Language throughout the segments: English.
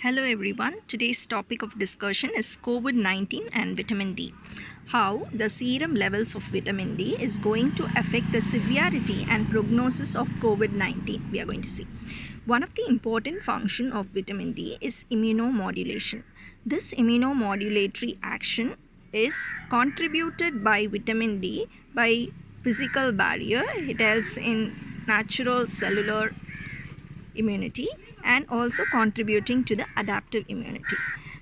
Hello everyone. Today's topic of discussion is COVID-19 and vitamin D. How the serum levels of vitamin D is going to affect the severity and prognosis of COVID-19. We are going to see. One of the important function of vitamin D is immunomodulation. This immunomodulatory action is contributed by vitamin D by physical barrier. It helps in natural cellular immunity and also contributing to the adaptive immunity.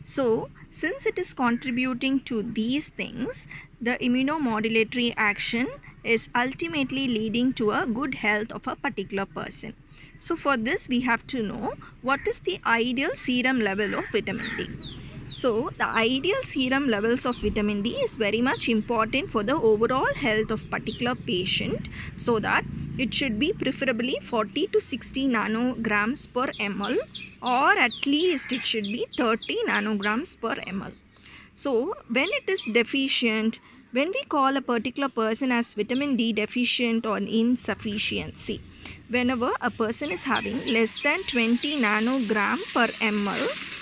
So, since it is contributing to these things, the immunomodulatory action is ultimately leading to a good health of a particular person. So, for this we have to know what is the ideal serum level of vitamin D. So, the ideal serum levels of vitamin D is very much important for the overall health of particular patient, so that it should be preferably 40 to 60 nanograms per ml, or at least it should be 30 nanograms per ml. So, when it is deficient, when we call a particular person as vitamin D deficient or insufficiency, whenever a person is having less than 20 nanogram per ml,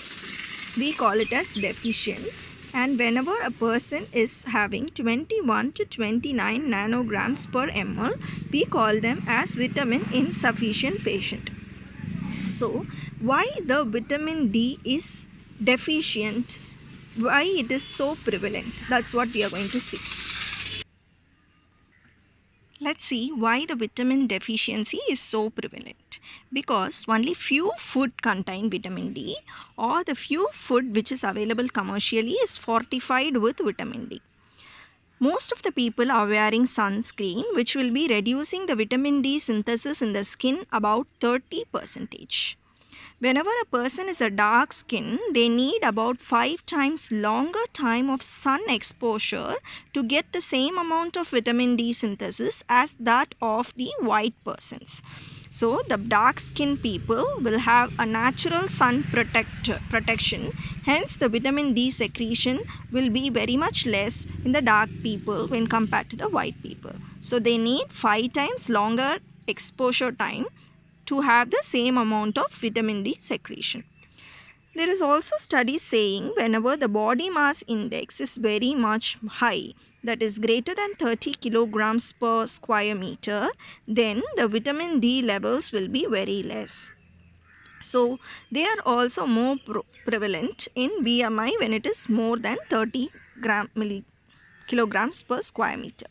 we call it as deficient, and whenever a person is having 21 to 29 nanograms per ml, we call them as vitamin insufficient patient. So, why the vitamin D is deficient? Why it is so prevalent? That's what we are going to see. Let's see why the vitamin deficiency is so prevalent. Because only few food contain vitamin D, or the few food which is available commercially is fortified with vitamin D. Most of the people are wearing sunscreen, which will be reducing the vitamin D synthesis in the skin about 30%. Whenever a person is a dark skin, they need about 5 times longer time of sun exposure to get the same amount of vitamin D synthesis as that of the white persons. So, the dark skin people will have a natural sun protection, hence the vitamin D secretion will be very much less in the dark people when compared to the white people. So, they need 5 times longer exposure time to have the same amount of vitamin D secretion. There is also studies saying whenever the body mass index is very much high, that is greater than 30 kilograms per square meter, then the vitamin D levels will be very less. So, they are also more prevalent in BMI when it is more than 30 kilograms per square meter.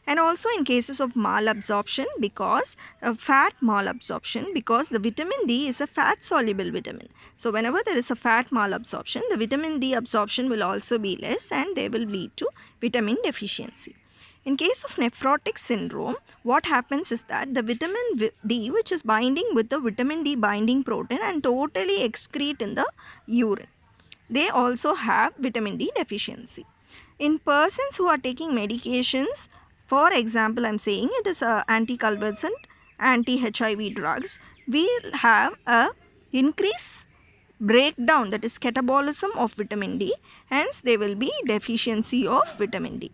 And also in cases of malabsorption, because fat malabsorption, because the vitamin D is a fat soluble vitamin. So whenever there is a fat malabsorption, the vitamin D absorption will also be less, and they will lead to vitamin deficiency. In case of nephrotic syndrome, what happens is that the vitamin D, which is binding with the vitamin D binding protein and totally excrete in the urine, they also have vitamin D deficiency. In persons who are taking medications, for example, I am saying it is anticonvulsant, anti-HIV drugs, we will have a increased breakdown, that is catabolism of vitamin D, hence there will be deficiency of vitamin D.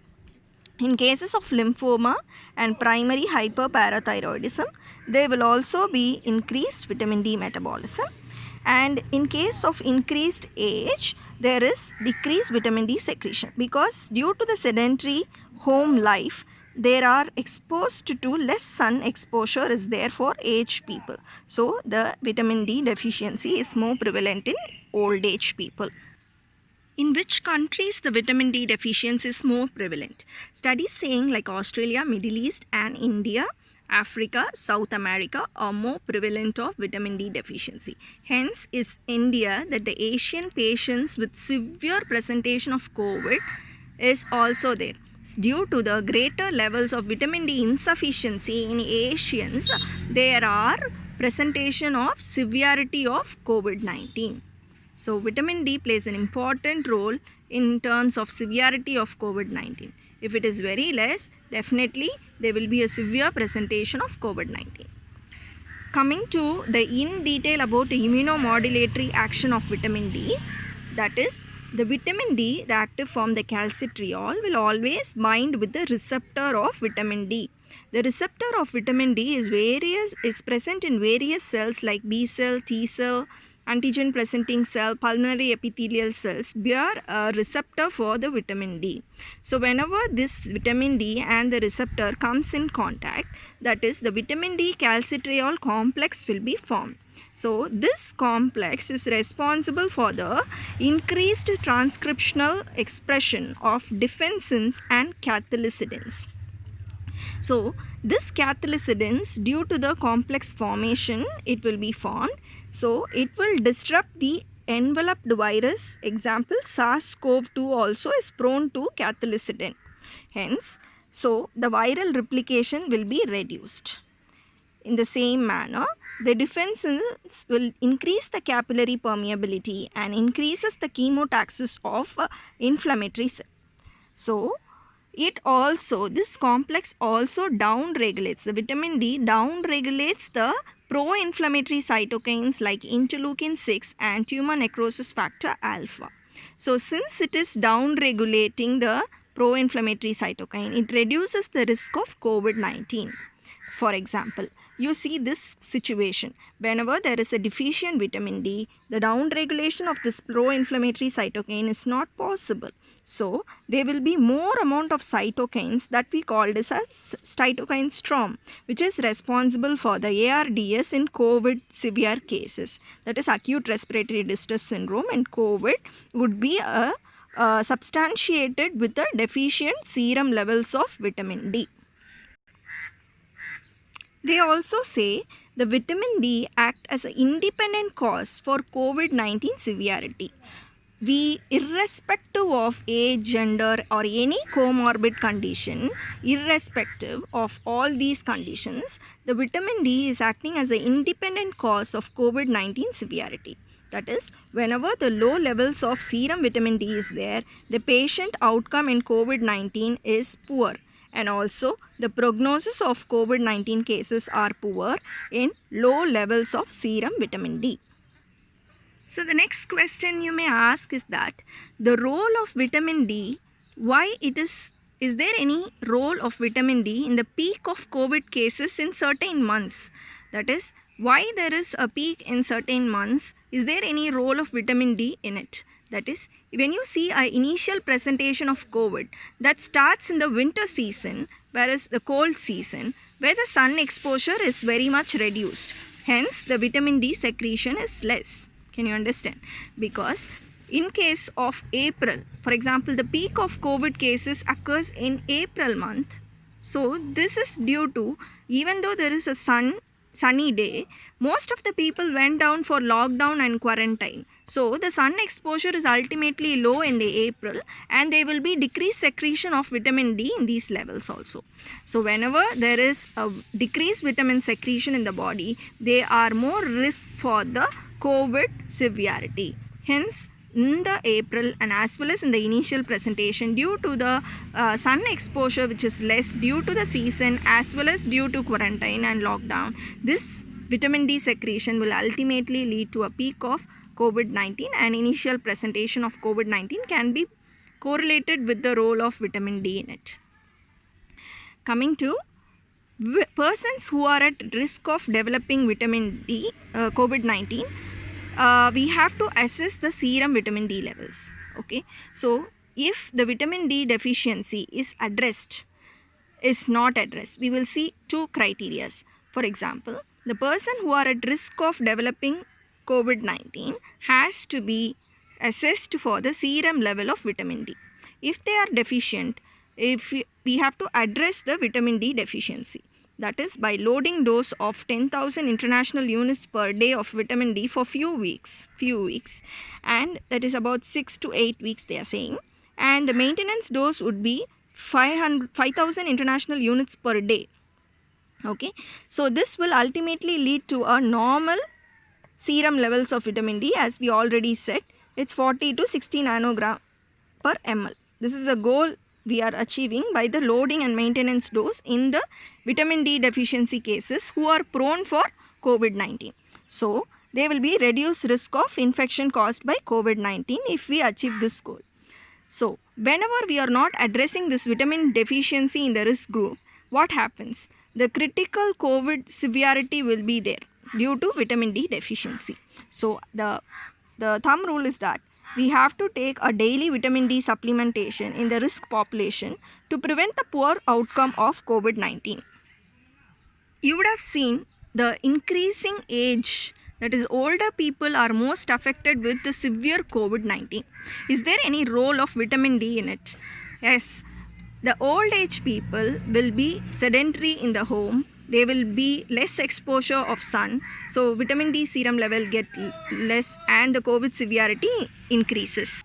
In cases of lymphoma and primary hyperparathyroidism, there will also be increased vitamin D metabolism. And in case of increased age, there is decreased vitamin D secretion, because due to the sedentary home life, they are exposed to less sun exposure is there for aged people. So, the vitamin D deficiency is more prevalent in old age people. In which countries the vitamin D deficiency is more prevalent? Studies saying like Australia, Middle East and India, Africa, South America are more prevalent of vitamin D deficiency. Hence is India that the Asian patients with severe presentation of COVID is also there. Due to the greater levels of vitamin D insufficiency in Asians, there are presentation of severity of COVID-19. So, vitamin D plays an important role in terms of severity of COVID-19. If it is very less, definitely there will be a severe presentation of COVID-19. Coming to the in detail about the immunomodulatory action of vitamin D, that is, the vitamin D, the active form, the calcitriol, will always bind with the receptor of vitamin D. The receptor of vitamin D is present in various cells like B cell, T cell, antigen presenting cell, pulmonary epithelial cells bear a receptor for the vitamin D. So whenever this vitamin D and the receptor comes in contact, that is the vitamin D calcitriol complex will be formed. So this complex is responsible for the increased transcriptional expression of defensins and cathelicidins. So this cathelicidins, due to the complex formation, it will be formed. So it will disrupt the enveloped virus. Example, SARS-CoV-2 also is prone to cathelicidin. Hence, so the viral replication will be reduced. In the same manner, the defenses will increase the capillary permeability and increases the chemotaxis of inflammatory cell. So, this complex also down-regulates, the vitamin D down-regulates the pro-inflammatory cytokines like interleukin 6 and tumor necrosis factor alpha. So, since it is down-regulating the pro-inflammatory cytokine, it reduces the risk of COVID-19. For example, you see this situation. Whenever there is a deficient vitamin D, the downregulation of this pro-inflammatory cytokine is not possible. So, there will be more amount of cytokines that we called as cytokine storm, which is responsible for the ARDS in COVID severe cases. That is acute respiratory distress syndrome, and COVID would be substantiated with the deficient serum levels of vitamin D. They also say the vitamin D act as an independent cause for COVID-19 severity. We, irrespective of age, gender or any comorbid condition, irrespective of all these conditions, the vitamin D is acting as an independent cause of COVID-19 severity. That is, whenever the low levels of serum vitamin D is there, the patient outcome in COVID-19 is poor. And also, the prognosis of COVID-19 cases are poor in low levels of serum vitamin D. So, the next question you may ask is that the role of vitamin D, why it is there any role of vitamin D in the peak of COVID cases in certain months? That is, why there is a peak in certain months, is there any role of vitamin D in it? That is, when you see an initial presentation of COVID that starts in the winter season, whereas the cold season, where the sun exposure is very much reduced. Hence, the vitamin D secretion is less. Can you understand? Because in case of April, for example, the peak of COVID cases occurs in April month. So, this is due to, even though there is a sunny day, most of the people went down for lockdown and quarantine. So, the sun exposure is ultimately low in the April, and there will be decreased secretion of vitamin D in these levels also. So, whenever there is a decreased vitamin secretion in the body, they are more risk for the COVID severity. Hence, in the April and as well as in the initial presentation, due to the sun exposure which is less due to the season as well as due to quarantine and lockdown, this vitamin D secretion will ultimately lead to a peak of COVID-19, and initial presentation of COVID-19 can be correlated with the role of vitamin D in it. Coming to persons who are at risk of developing vitamin D, COVID-19, we have to assess the serum vitamin D levels. Okay, so if the vitamin D deficiency is not addressed, we will see two criteria. For example, the person who are at risk of developing COVID-19 has to be assessed for the serum level of vitamin D. If they are deficient, we have to address the vitamin D deficiency. That is by loading dose of 10,000 international units per day of vitamin D for few weeks, and that is about 6 to 8 weeks they are saying, and the maintenance dose would be 5,000 international units per day. Okay, so this will ultimately lead to a normal serum levels of vitamin D. As we already said, it's 40 to 60 nanogram per ml. This is the goal we are achieving by the loading and maintenance dose in the vitamin D deficiency cases who are prone for COVID-19. So, there will be reduced risk of infection caused by COVID-19 if we achieve this goal. So, whenever we are not addressing this vitamin deficiency in the risk group, what happens? The critical COVID severity will be there. due to vitamin D deficiency. So the thumb rule is that we have to take a daily vitamin D supplementation in the risk population to prevent the poor outcome of COVID-19. You would have seen the increasing age, that is older people are most affected with the severe COVID-19. Is there any role of vitamin D in it? Yes, the old age people will be sedentary in the home. They will be less exposure of sun, so vitamin D serum level get less and the COVID severity increases.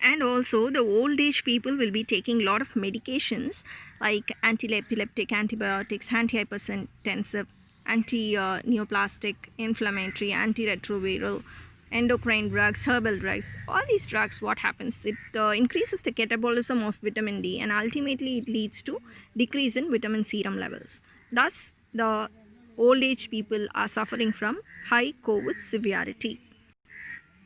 And also the old age people will be taking a lot of medications like anti-epileptic, antibiotics, antihypertensive, anti-neoplastic, inflammatory, antiretroviral, endocrine drugs, herbal drugs. All these drugs, what happens? It increases the catabolism of vitamin D and ultimately it leads to decrease in vitamin serum levels. Thus, the old age people are suffering from high COVID severity.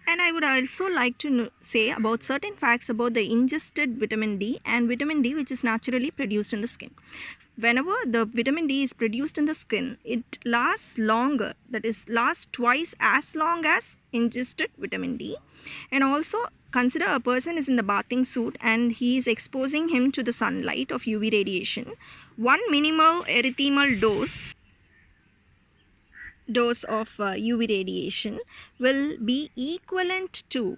And I would also like to say about certain facts about the ingested vitamin D and vitamin D which is naturally produced in the skin. Whenever the vitamin D is produced in the skin, it lasts longer, that is lasts twice as long as ingested vitamin D. And also consider a person is in the bathing suit and he is exposing him to the sunlight of UV radiation. One minimal erythemal dose of UV radiation will be equivalent to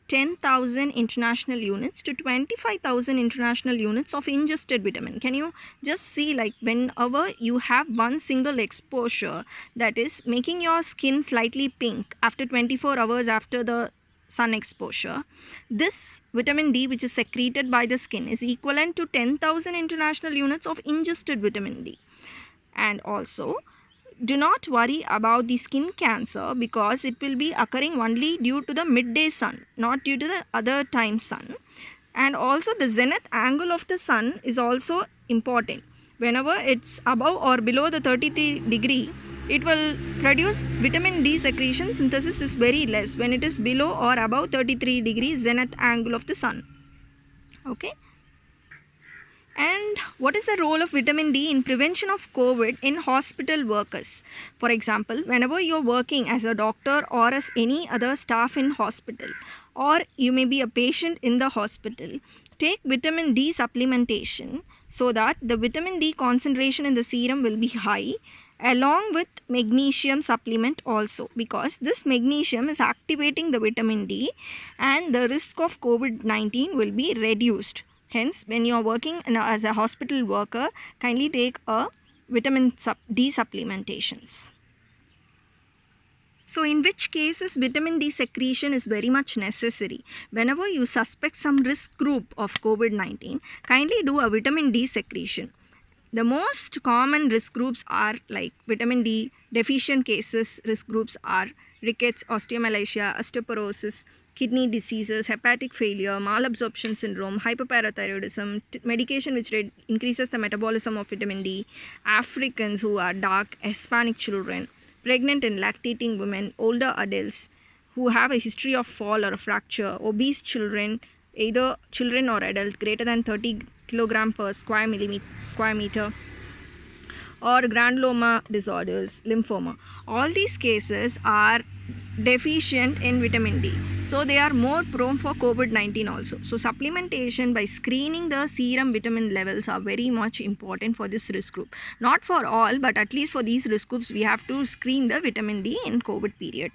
10,000 international units to 25,000 international units of ingested vitamin. Can you just see, like whenever you have one single exposure that is making your skin slightly pink after 24 hours after the sun exposure, this vitamin D which is secreted by the skin is equivalent to 10,000 international units of ingested vitamin D. And also, do not worry about the skin cancer because it will be occurring only due to the midday sun, not due to the other time sun. And also the zenith angle of the sun is also important. Whenever it's above or below the 33 degree, it will produce vitamin D secretion synthesis is very less when it is below or above 33 degrees zenith angle of the sun. Okay. And what is the role of vitamin D in prevention of COVID in hospital workers? For example, whenever you're working as a doctor or as any other staff in hospital, or you may be a patient in the hospital, take vitamin D supplementation so that the vitamin D concentration in the serum will be high, along with magnesium supplement also, because this magnesium is activating the vitamin D and the risk of COVID-19 will be reduced. Hence, when you are working as a hospital worker, kindly take a vitamin D supplementations. So, in which cases vitamin D secretion is very much necessary? Whenever you suspect some risk group of COVID-19, kindly do a vitamin D secretion. The most common risk groups are like vitamin D deficient cases. Risk groups are rickets, osteomalacia, osteoporosis, kidney diseases, hepatic failure, malabsorption syndrome, hyperparathyroidism, medication which increases the metabolism of vitamin D, Africans who are dark, Hispanic children, pregnant and lactating women, older adults who have a history of fall or a fracture, obese children, either children or adult greater than 30 kg per square meter, or granuloma disorders, lymphoma. All these cases are deficient in vitamin D, so they are more prone for COVID-19 also. So supplementation by screening the serum vitamin levels are very much important for this risk group. Not for all, but at least for these risk groups we have to screen the vitamin D in COVID period.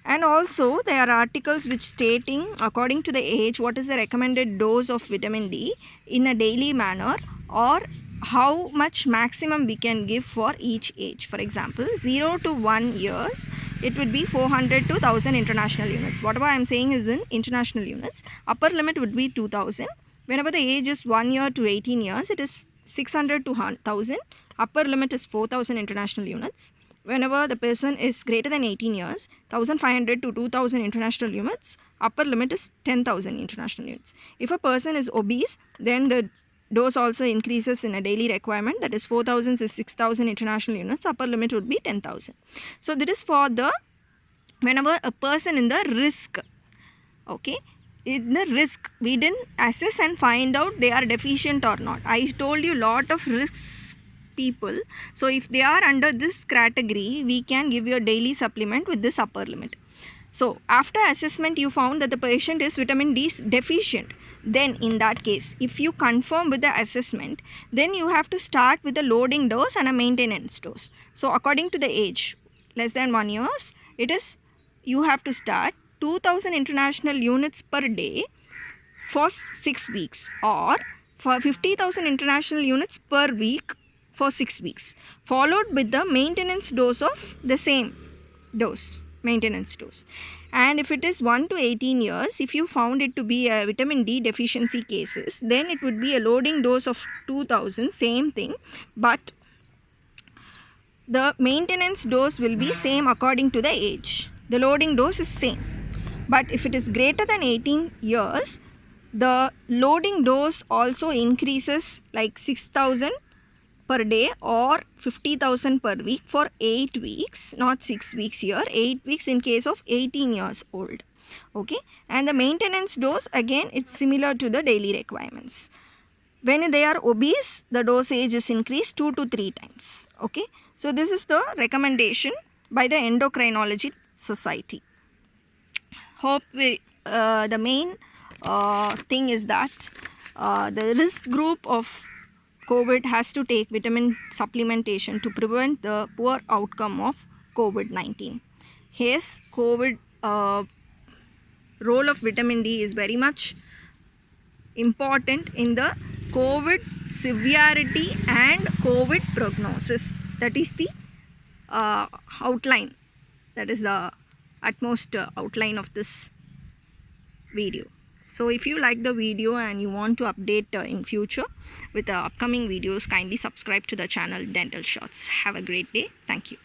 And also there are articles which stating according to the age what is the recommended dose of vitamin D in a daily manner, or how much maximum we can give for each age. For example, 0 to 1 years, it would be 400 to 1000 international units. Whatever I am saying is in international units. Upper limit would be 2000. Whenever the age is 1 year to 18 years, it is 600 to 1000. Upper limit is 4000 international units. Whenever the person is greater than 18 years, 1500 to 2000 international units. Upper limit is 10,000 international units. If a person is obese, then the dose also increases in a daily requirement, that is 4000 to 6000 international units. Upper limit would be 10,000. So this is for the whenever a person in the risk. Okay, in the risk we didn't assess and find out they are deficient or not. I told you lot of risks people. So if they are under this category, we can give you a daily supplement with this upper limit. So after assessment you found that the patient is vitamin D deficient, then in that case, if you confirm with the assessment, then you have to start with a loading dose and a maintenance dose. So according to the age, less than 1 years, it is you have to start 2000 international units per day for 6 weeks, or for 50,000 international units per week for 6 weeks, followed with the maintenance dose of the same dose, maintenance dose. And if it is 1 to 18 years, if you found it to be a vitamin D deficiency cases, then it would be a loading dose of 2000, same thing, but the maintenance dose will be same according to the age. The loading dose is same. But if it is greater than 18 years, the loading dose also increases like 6,000 per day or 50,000 per week for 8 weeks, not 6 weeks here, 8 weeks in case of 18 years old. Okay, and the maintenance dose again it's similar to the daily requirements. When they are obese, the dosage is increased 2 to 3 times. Okay, so this is the recommendation by the Endocrinology Society. Hope the main thing is that the risk group of COVID has to take vitamin supplementation to prevent the poor outcome of COVID-19. Hence, COVID role of vitamin D is very much important in the COVID severity and COVID prognosis. That is the outline. That is the utmost outline of this video. So if you like the video and you want to update in future with the upcoming videos, kindly subscribe to the channel Dental Shots. Have a great day. Thank you.